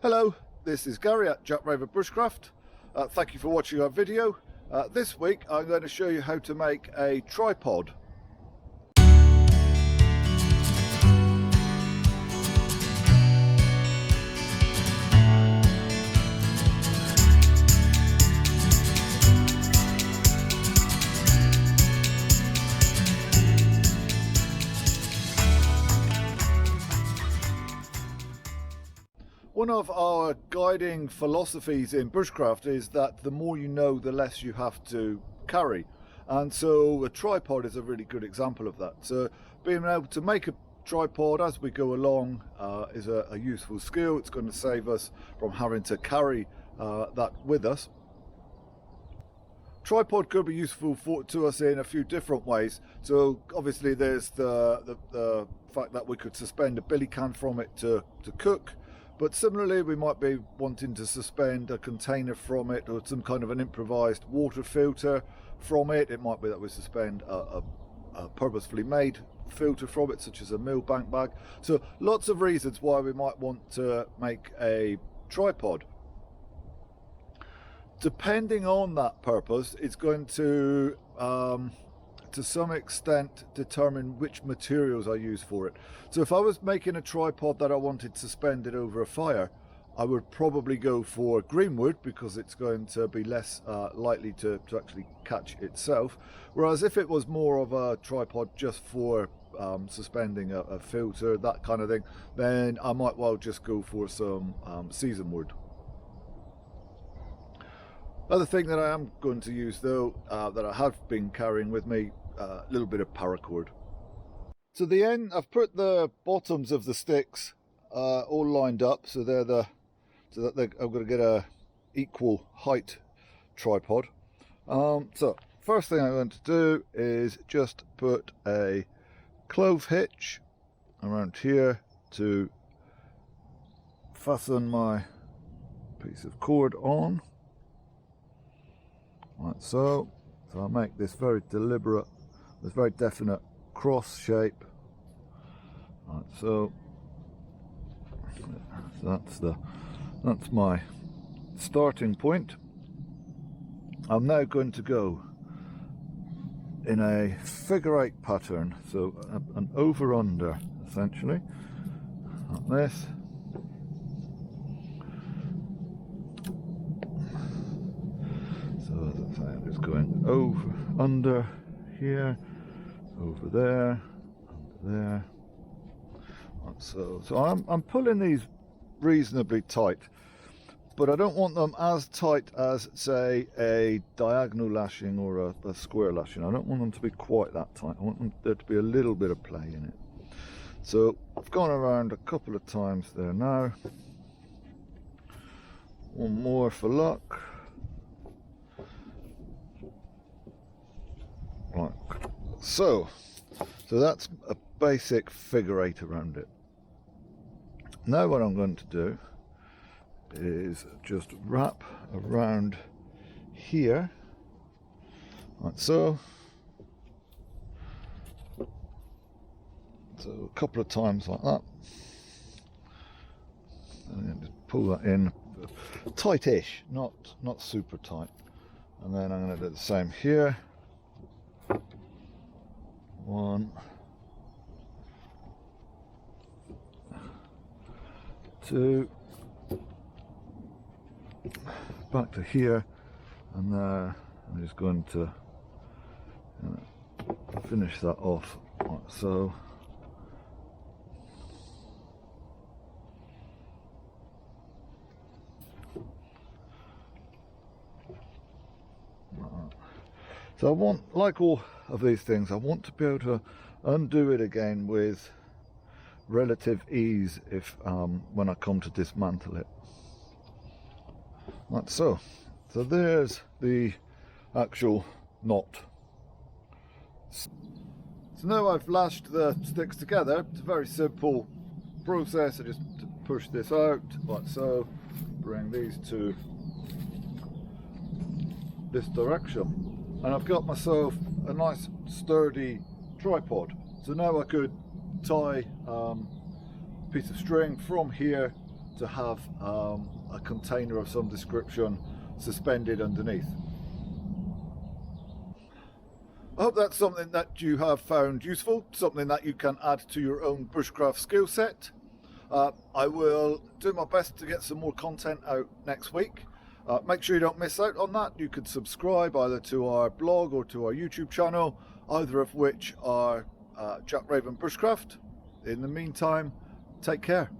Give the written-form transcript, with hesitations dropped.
Hello, this is Gary at Jack Raver Bushcraft. Thank you for watching our video. This week I'm going to show you how to make a tripod. One of our guiding philosophies in bushcraft is that the more you know, the less you have to carry. And so a tripod is a really good example of that. So being able to make a tripod as we go along is a useful skill. It's going to save us from having to carry that with us. Tripod could be useful to us in a few different ways. So obviously there's the fact that we could suspend a billy can from it to cook. But similarly, we might be wanting to suspend a container from it, or some kind of an improvised water filter from it. It might be that we suspend a purposefully made filter from it, such as a millbank bag. So lots of reasons why we might want to make a tripod. Depending on that purpose, it's going to some extent determine which materials I use for it. So if I was making a tripod that I wanted suspended over a fire, I would probably go for green wood because it's going to be less likely to actually catch itself. Whereas if it was more of a tripod just for suspending a filter, that kind of thing, then I might well just go for some season wood. Other thing that I am going to use though, that I have been carrying with me, a little bit of paracord. So the end, I've put the bottoms of the sticks all lined up, so I'm going to get a equal height tripod. So first thing I'm going to do is just put a clove hitch around here to fasten my piece of cord on, like so. So I'll make this very deliberate, this very definite cross shape, like so. That's my starting point. I'm now going to go in a figure 8 pattern, so an over under essentially, like this. So as I say, I'm just going over, under here, over there, under there. So I'm pulling these reasonably tight, but I don't want them as tight as, say, a diagonal lashing or a square lashing. I don't want them to be quite that tight. I want there to be a little bit of play in it. So I've gone around a couple of times there now. One more for luck. Right, so that's a basic figure 8 around it. Now what I'm going to do is just wrap around here, like so. So a couple of times like that, and then just pull that in, tight-ish, not super tight. And then I'm going to do the same here. 1, 2, back to here, and I'm just going to finish that off like so. So I want, like all of these things, I want to be able to undo it again with relative ease if when I come to dismantle it, like so. So there's the actual knot. So now I've lashed the sticks together. It's a very simple process. I just push this out like so, bring these to this direction, and I've got myself a nice sturdy tripod. So now I could tie a piece of string from here to have a container of some description suspended underneath. I hope that's something that you have found useful, something that you can add to your own bushcraft skill set. I will do my best to get some more content out next week. Make sure you don't miss out on that. You could subscribe either to our blog or to our YouTube channel, either of which are Jack Raven Bushcraft. In the meantime, take care.